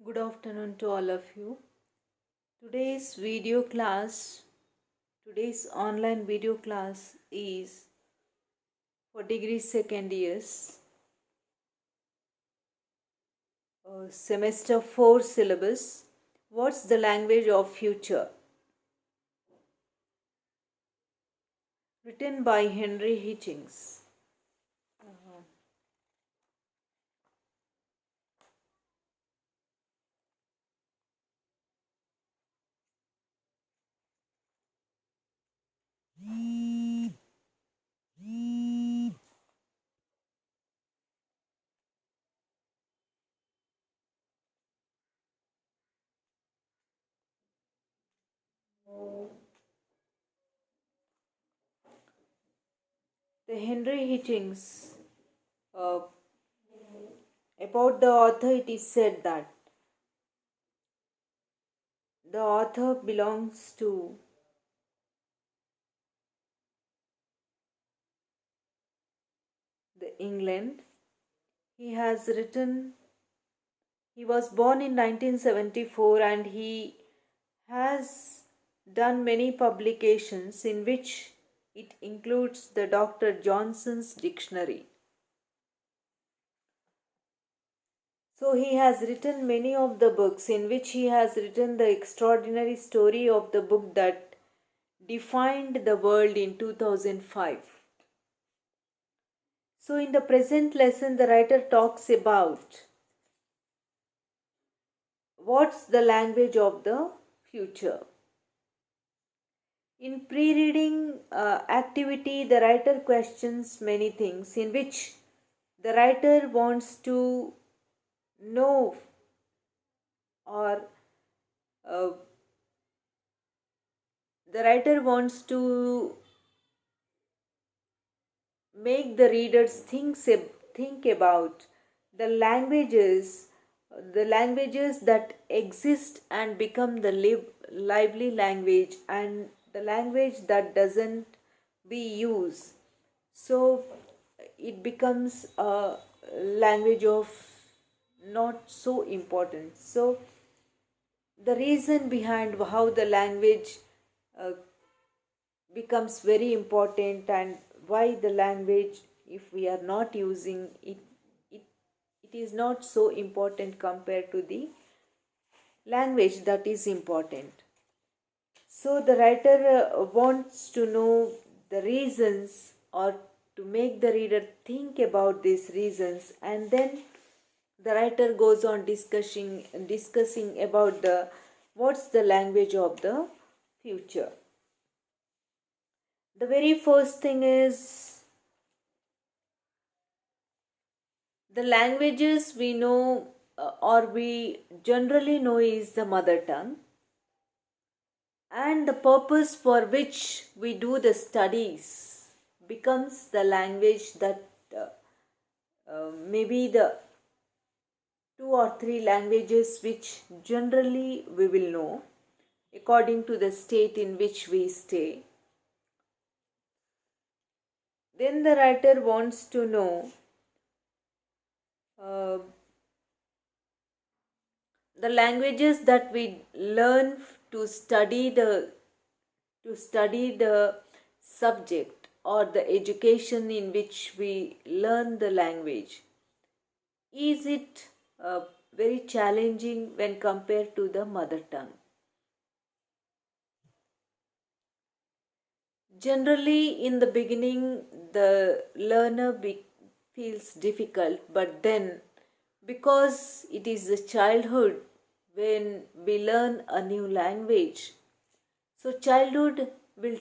Good afternoon to all of you. Today's video class, today's online video class is for degree second years, semester 4 syllabus. What's the language of future? Written by Henry Hitchings. The Henry Hitchings, uh, about the author, it is said that the author belongs to the England. He has written He was born in 1974 and he has done many publications in which it includes the Dr. Johnson's Dictionary. So he has written many of the books in which he has written the extraordinary story of the book that defined the world in 2005. So in the present lesson the writer talks about what's the language of the future. In pre reading activity, the writer questions many things in which the writer wants to know or uh, the writer wants to make the readers think about the languages that exist and become the lively language and the language that doesn't be used, so it becomes a language of not so important. So the reason behind how the language uh, becomes very important and why the language, if we are not using it, it, it is not so important compared to the language that is important. So the writer wants to know the reasons or to make the reader think about these reasons, and then the writer goes on discussing about the what's the language of the future. The very first thing is the languages we know or we generally know is the mother tongue, and the purpose for which we do the studies becomes the language that maybe the two or three languages which generally we will know according to the state in which we stay. Then the writer wants to know uh, the languages that we learn to study the subject or the education in which we learn the language. Is it very challenging when compared to the mother tongue? Generally, in the beginning, the learner feels difficult, but then, because it is the childhood when we learn a new language, so childhood will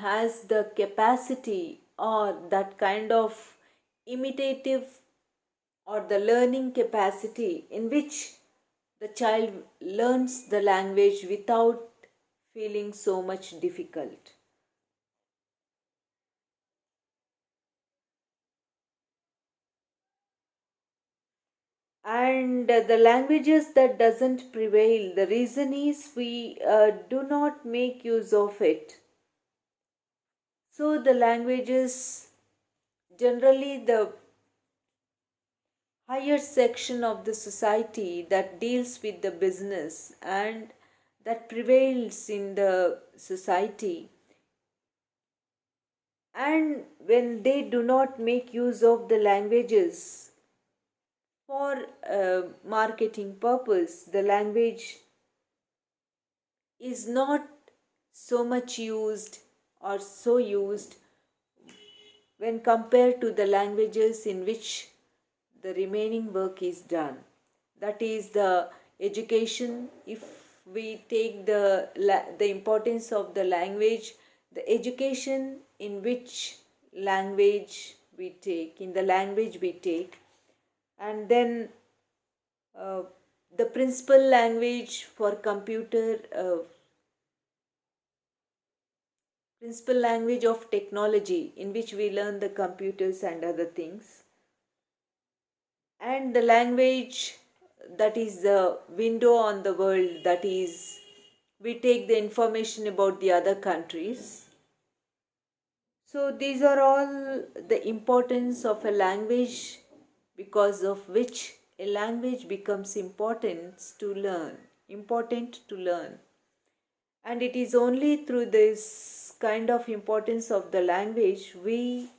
has the capacity or that kind of imitative or the learning capacity in which the child learns the language without feeling so much difficult. And the languages that doesn't prevail, the reason is we do not make use of it. So the languages, generally the higher section of the society that deals with the business and that prevails in the society, and when they do not make use of the languages for marketing purpose, the language is not so much used or so used when compared to the languages in which the remaining work is done. That is the education. If we take the importance of the language, the education in which language we take, in the language we take, and then uh, the principal language for computer, principal language of technology in which we learn the computers and other things, and the language that is the window on the world, that is we take the information about the other countries. So these are all the importance of a language, because of which a language becomes important to learn. And it is only through this kind of importance of the language we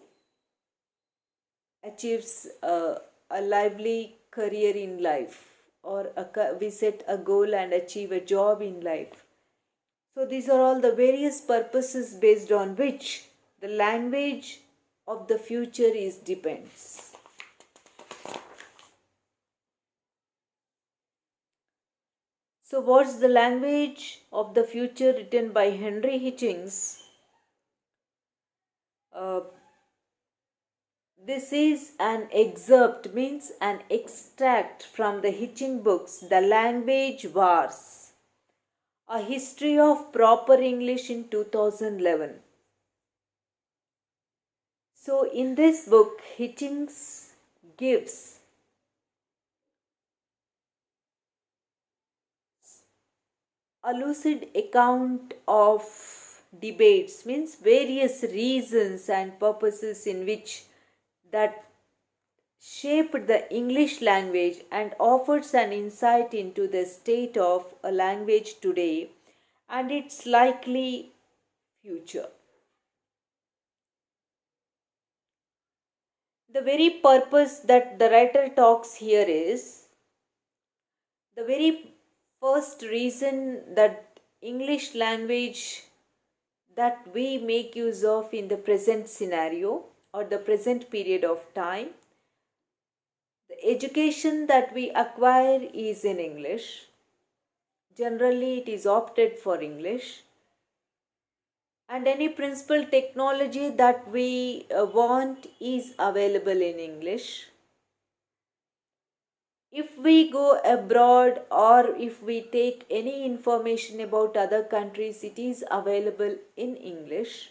achieves a lively career in life, or we set a goal and achieve a job in life. So these are all the various purposes based on which the language of the future is depends. So what's the language of the future written by Henry Hitchings? Uh, this is an excerpt, means an extract from the Hitching books, The Language Wars, a history of proper English in 2011. So in this book, Hitchings gives a lucid account of debates, means various reasons and purposes in which that shaped the English language, and offers an insight into the state of a language today and its likely future. The very purpose that the writer talks here is the very first reason that English language that we make use of in the present scenario or the present period of time. The education that we acquire is in English. Generally, it is opted for English. And any principal technology that we want is available in English. If we go abroad or if we take any information about other countries, it is available in English.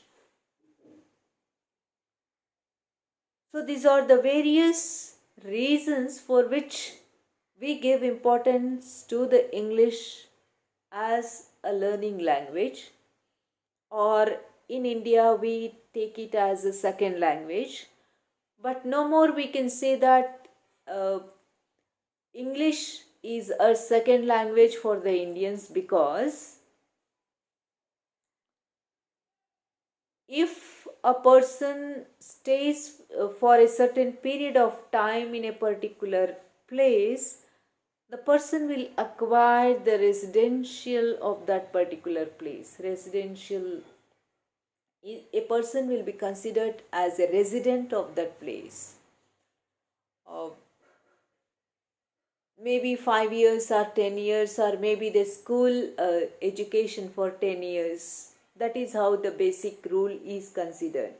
So these are the various reasons for which we give importance to the English as a learning language, or in India we take it as a second language. But no more we can say that English is a second language for the Indians, because if a person stays for a certain period of time in a particular place, the person will acquire the residential of that particular place. A person will be considered as a resident of that place. Uh, Maybe 5 years or 10 years, or maybe the school education for 10 years. That is how the basic rule is considered.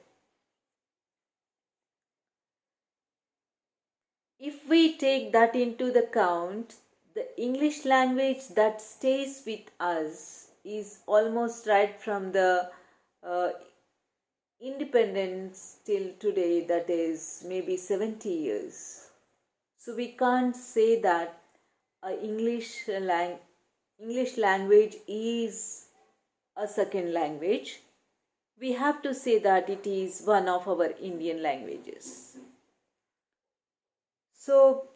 If we take that into the count, the English language that stays with us is almost right from the uh, independence till today, that is maybe 70 years. So we can't say that English language is a second language. We have to say that it is one of our Indian languages. So,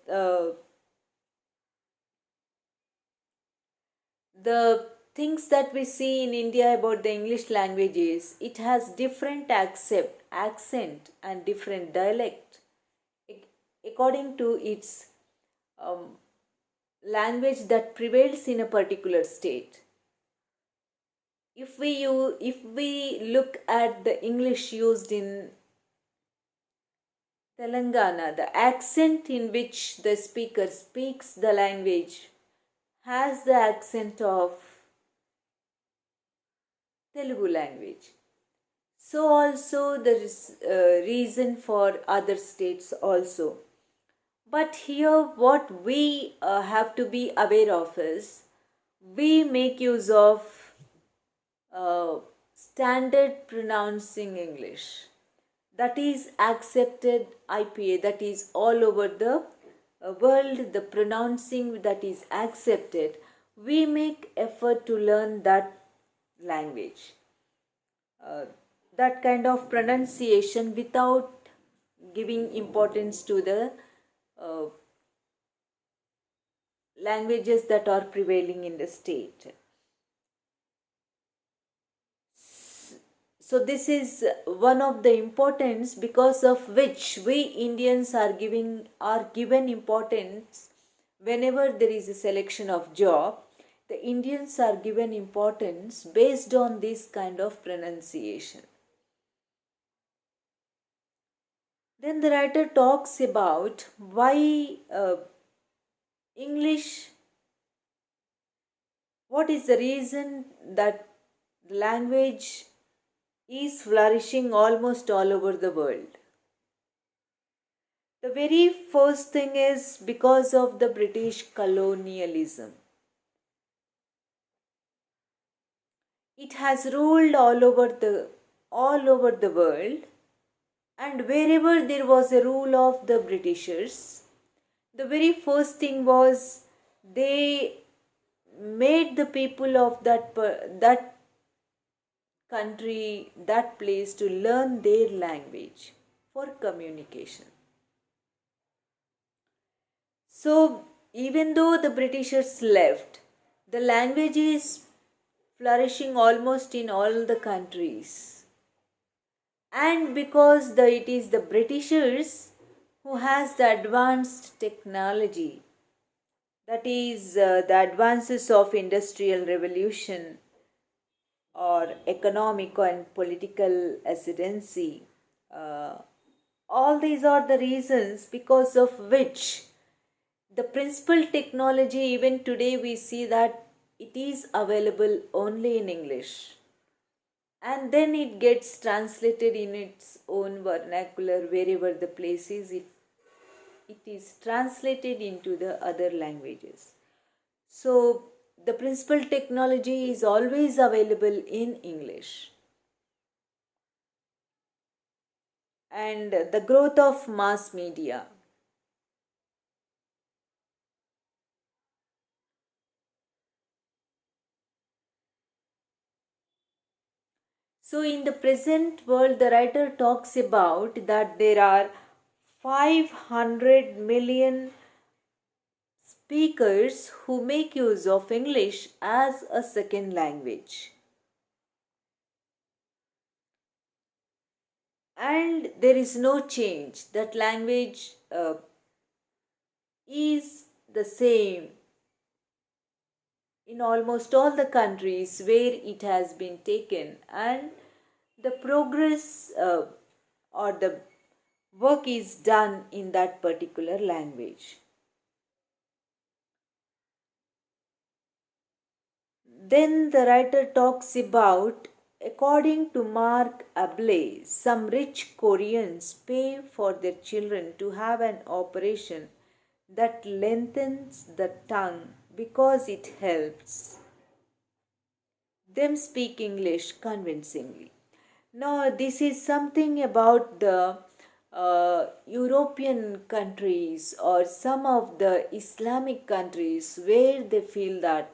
the things that we see in India about the English language is it has different accent and different dialect according to its um, language that prevails in a particular state. If we look at the English used in Telangana, the accent in which the speaker speaks the language has the accent of Telugu language. So also there is a reason for other states also. But here what we have to be aware of is we make use of uh, standard pronouncing English that is accepted IPA, that is all over the world, the pronouncing that is accepted. We make effort to learn that language, uh, that kind of pronunciation without giving importance to the uh, languages that are prevailing in the state. So this is one of the importance because of which we Indians are given importance whenever there is a selection of job. The Indians are given importance based on this kind of pronunciation. Then the writer talks about why English, what is the reason that language is flourishing almost all over the world. The very first thing is because of the British colonialism. It has ruled all over the world, and wherever there was a rule of the Britishers, the very first thing was they made the people of that country, that place, to learn their language for communication. So, even though the Britishers left, the language is flourishing almost in all the countries. And because it is the Britishers who has the advanced technology, that is the advances of industrial revolution or economic and political ascendancy. Uh, all these are the reasons because of which the principal technology, even today we see that it is available only in English, and then it gets translated in its own vernacular wherever the place is, it is translated into the other languages. So the principal technology is always available in English. And the growth of mass media. So, in the present world, the writer talks about that there are 500 million speakers who make use of English as a second language. And there is no change. That language is the same in almost all the countries where it has been taken, and the progress or the work is done in that particular language. Then the writer talks about, according to Mark Ablay, some rich Koreans pay for their children to have an operation that lengthens the tongue because it helps them speak English convincingly. Now, this is something about the European countries or some of the Islamic countries where they feel that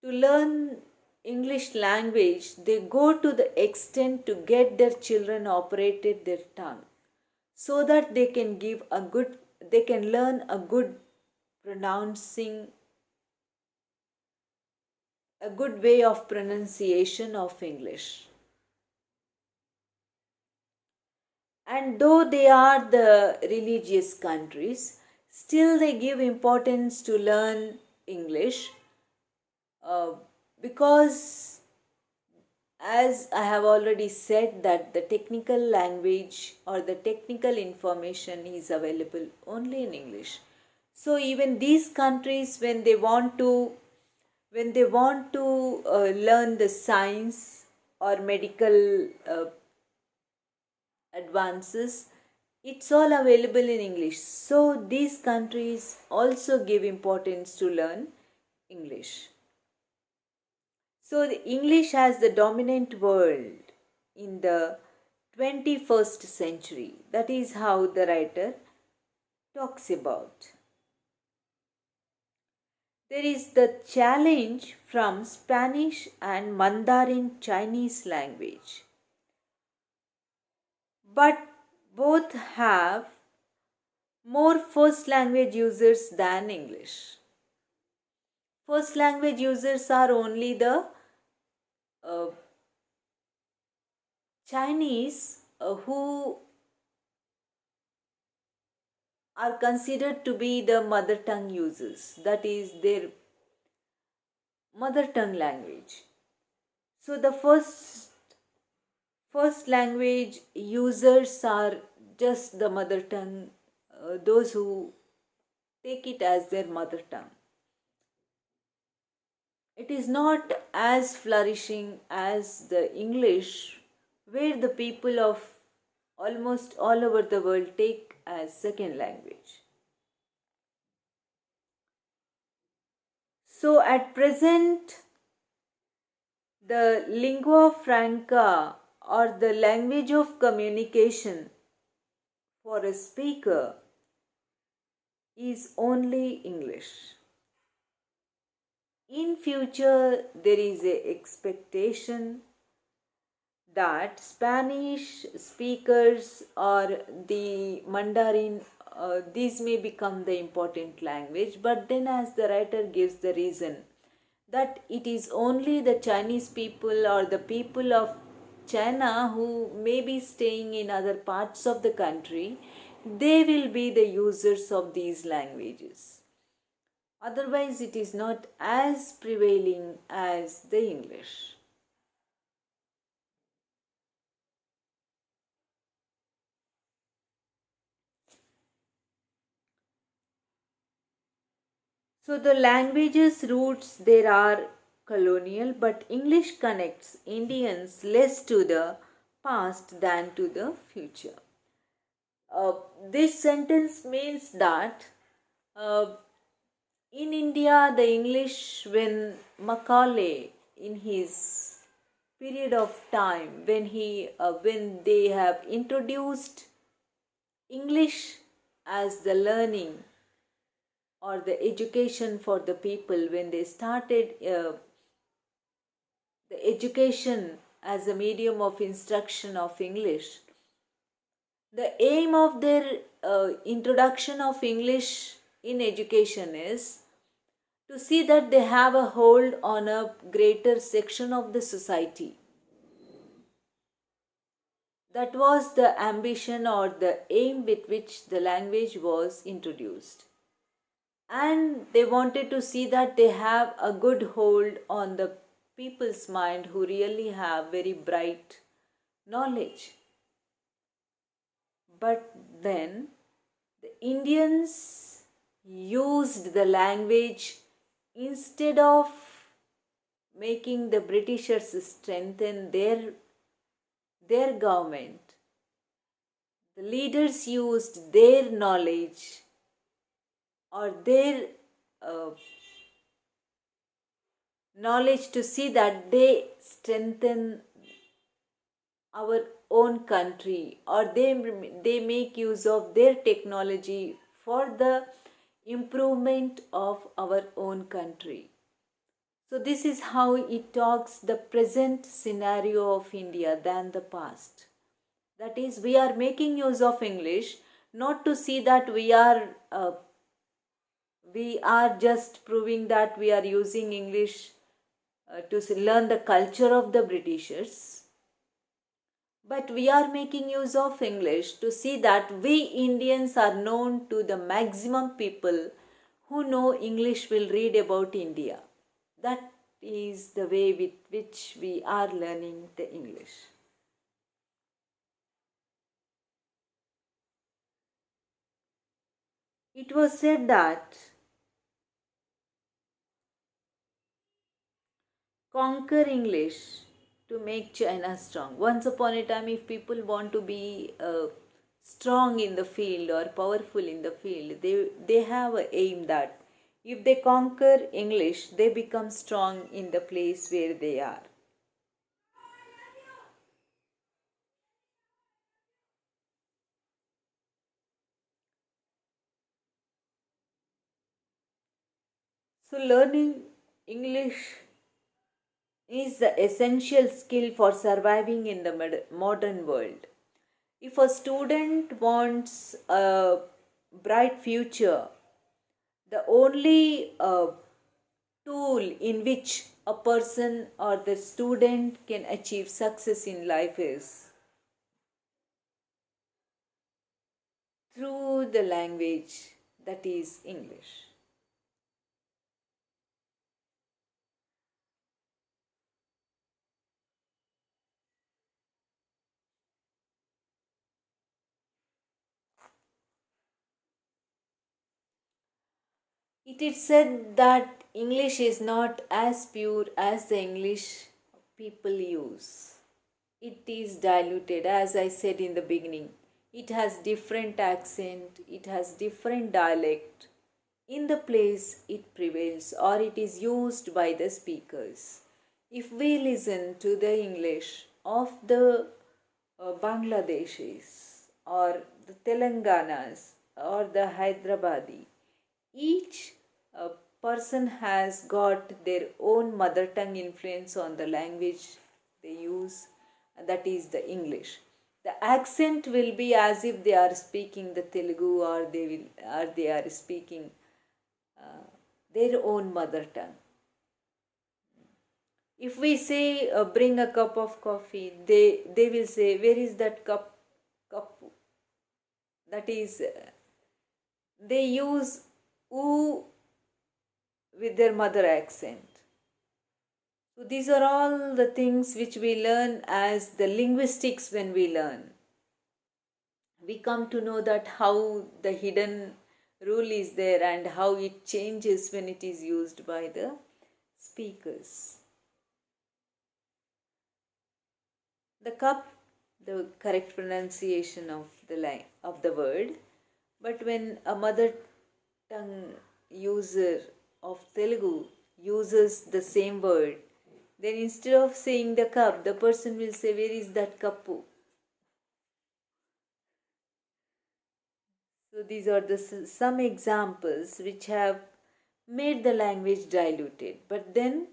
to learn English language, they go to the extent to get their children operated their tongue. so that they can learn a good pronouncing, a good way of pronunciation of English. And though they are the religious countries, still they give importance to learn English, uh, because, as I have already said, that the technical language or the technical information is available only in English. So even these countries, when they want to learn the science or medical advances, it's all available in English. So these countries also give importance to learn English. So the English as the dominant word in the 21st century. That is how the writer talks about. There is the challenge from Spanish and Mandarin Chinese language. But both have more first language users than English. First language users are only the uh, Chinese, who are considered to be the mother tongue users, that is their mother tongue language. So the first language users are just the mother tongue, those who take it as their mother tongue. It is not as flourishing as the English, where the people of almost all over the world take as second language. So at present, the lingua franca, or the language of communication for a speaker, is only English. In future, there is a expectation that Spanish speakers or the Mandarin, these may become the important language. But then, as the writer gives the reason, that it is only the Chinese people or the people of China who may be staying in other parts of the country, they will be the users of these languages. Otherwise, it is not as prevailing as the English. So the language's roots there are colonial, but English connects Indians less to the past than to the future. Uh, this sentence means that uh, in India, the English, when Macaulay, in his period of time, when they have introduced English as the learning or the education for the people, when they started the education as a medium of instruction of English, the aim of their introduction of English in education is to see that they have a hold on a greater section of the society. That was the ambition or the aim with which the language was introduced. And they wanted to see that they have a good hold on the people's mind who really have very bright knowledge. But then the Indians used the language, instead of making the Britishers strengthen their government. The leaders used their knowledge or their uh, knowledge to see that they strengthen our own country, or they make use of their technology for the improvement of our own country. So this is how it talks the present scenario of India than the past. That is, we are making use of English not to see that we are just proving that we are using English to learn the culture of the Britishers, but we are making use of English to see that we Indians are known to the maximum people who know English will read about India. That is the way with which we are learning the English. It was said that conquer English to make China strong. Once upon a time, if people want to be strong in the field or powerful in the field, they have a aim that if they conquer English, they become strong in the place where they are. So, learning English is the essential skill for surviving in the modern world. If a student wants a bright future, the only tool in which a person or the student can achieve success in life is through the language, that is English. It is said that English is not as pure as the English people use. It is diluted, as I said in the beginning. It has different accent, it has different dialect in the place it prevails or it is used by the speakers. If we listen to the English of the Bangladeshis or the Telanganas or the Hyderabadi, each uh, person has got their own mother tongue influence on the language they use, that is the English. The accent will be as if they are speaking the Telugu or they are speaking their own mother tongue. If we say bring a cup of coffee, they will say where is that cup. That is, they use oo with their mother accent. So these are all the things which we learn as the linguistics when we learn. We come to know that how the hidden rule is there and how it changes when it is used by the speakers. The cup, the correct pronunciation of the line of the word, but when a mother tongue user of Telugu uses the same word, then instead of saying the cup, the person will say, where is that kappu? So these are the some examples which have made the language diluted. But then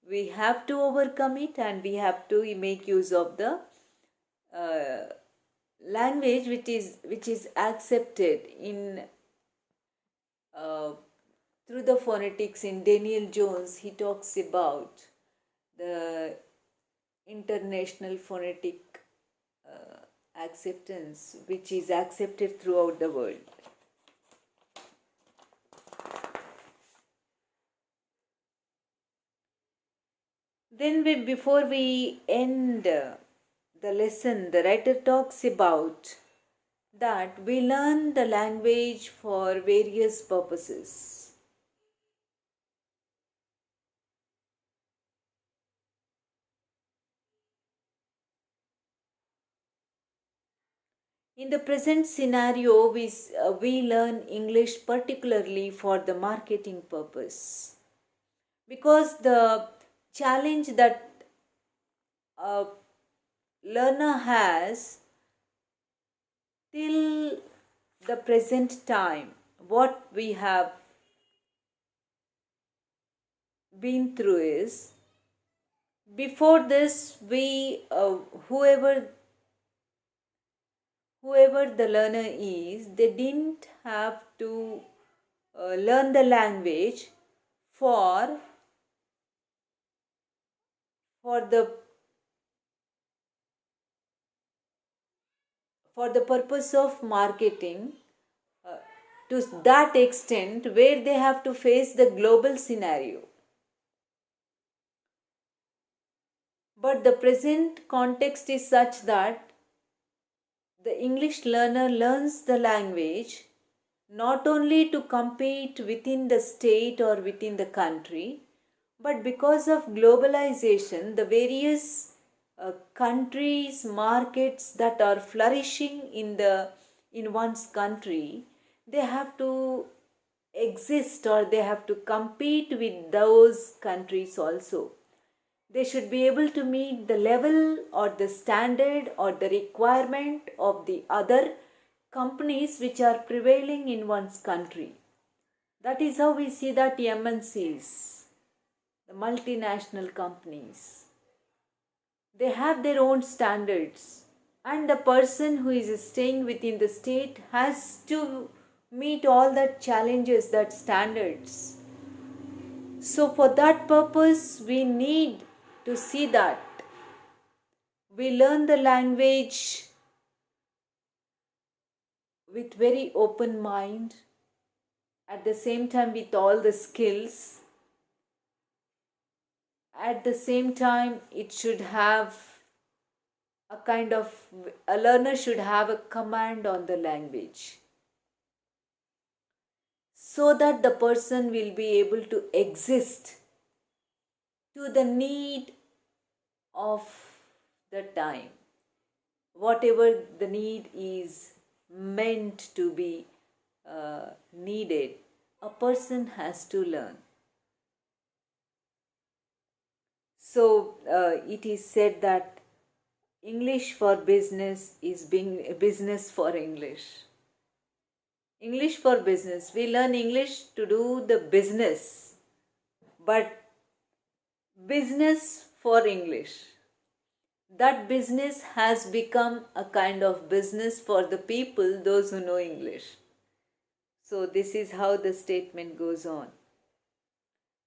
we have to overcome it and we have to make use of the uh, language which is accepted in uh, through the phonetics. In Daniel Jones, he talks about the international phonetic uh, acceptance which is accepted throughout the world. Then, before we end the lesson, the writer talks about that we learn the language for various purposes. In the present scenario, we learn English particularly for the marketing purpose because the challenge that a learner has till the present time, what we have been through is before this we whoever whoever the learner is, they didn't have to learn the language for for the for the purpose of marketing, uh, to that extent where they have to face the global scenario. But the present context is such that the English learner learns the language not only to compete within the state or within the country, but because of globalization, the various countries, markets that are flourishing in one's country, they have to exist or they have to compete with those countries also. They should be able to meet the level or the standard or the requirement of the other companies which are prevailing in one's country. That is how we see that MNCs, the multinational companies, they have their own standards, and the person who is staying within the state has to meet all that challenges, that standards. So for that purpose we need to see that we learn the language with very open mind, at the same time with all the skills. At the same time it should have a kind of, a learner should have a command on the language so that the person will be able to exist to the need of the time, whatever the need is meant to be needed, a person has to learn. So it is said that English for business is being business for English. English for business. We learn English to do the business, but business for English. That business has become a kind of business for the people, those who know English. So, this is how the statement goes on.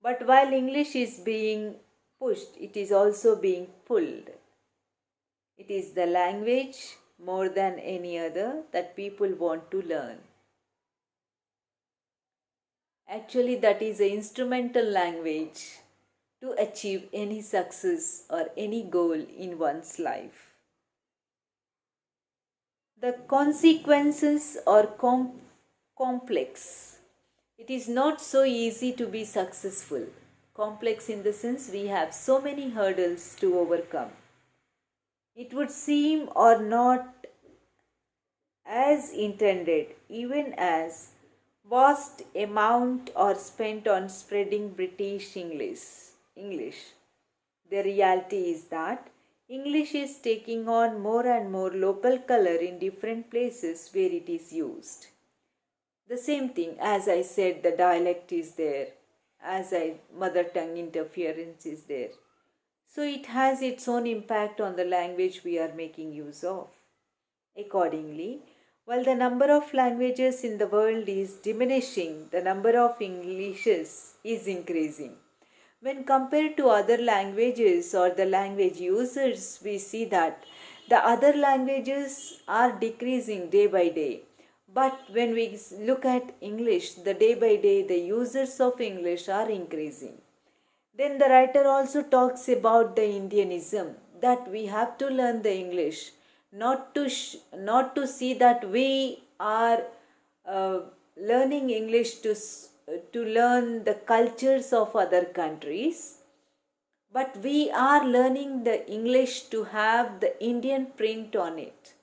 But while English is being pushed, it is also being pulled. It is the language more than any other that people want to learn. Actually, that is an instrumental language to achieve any success or any goal in one's life. The consequences are complex. It is not so easy to be successful. Complex in the sense we have so many hurdles to overcome. It would seem or not as intended, even as vast amount are spent on spreading British English. The reality is that English is taking on more and more local color in different places where it is used. The same thing, as I said, the dialect is there, mother tongue interference is there. So it has its own impact on the language we are making use of. Accordingly, while the number of languages in the world is diminishing, the number of Englishes is increasing. When compared to other languages or the language users, we see that the other languages are decreasing day by day. But when we look at English, the day by day, the users of English are increasing. Then the writer also talks about the Indianism, that we have to learn the English, not to see that we are learning English to learn the cultures of other countries, but we are learning the English to have the Indian print on it.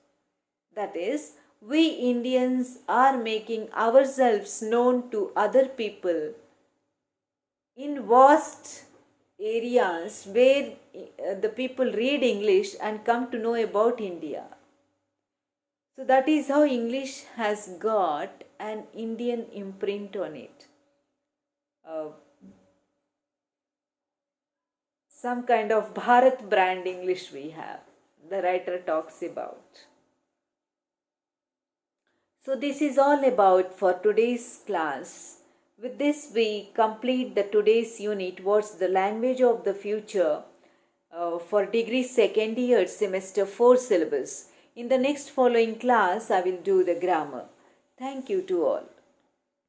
That is, we Indians are making ourselves known to other people in vast areas where the people read English and come to know about India. So that is how English has got an Indian imprint on it. Uh, some kind of Bharat brand English we have. The writer talks about. So this is all about for today's class. With this we complete the today's unit, what's the language of the future, for degree second year semester 4 syllabus. In the next following class I will do the grammar. Thank you to all.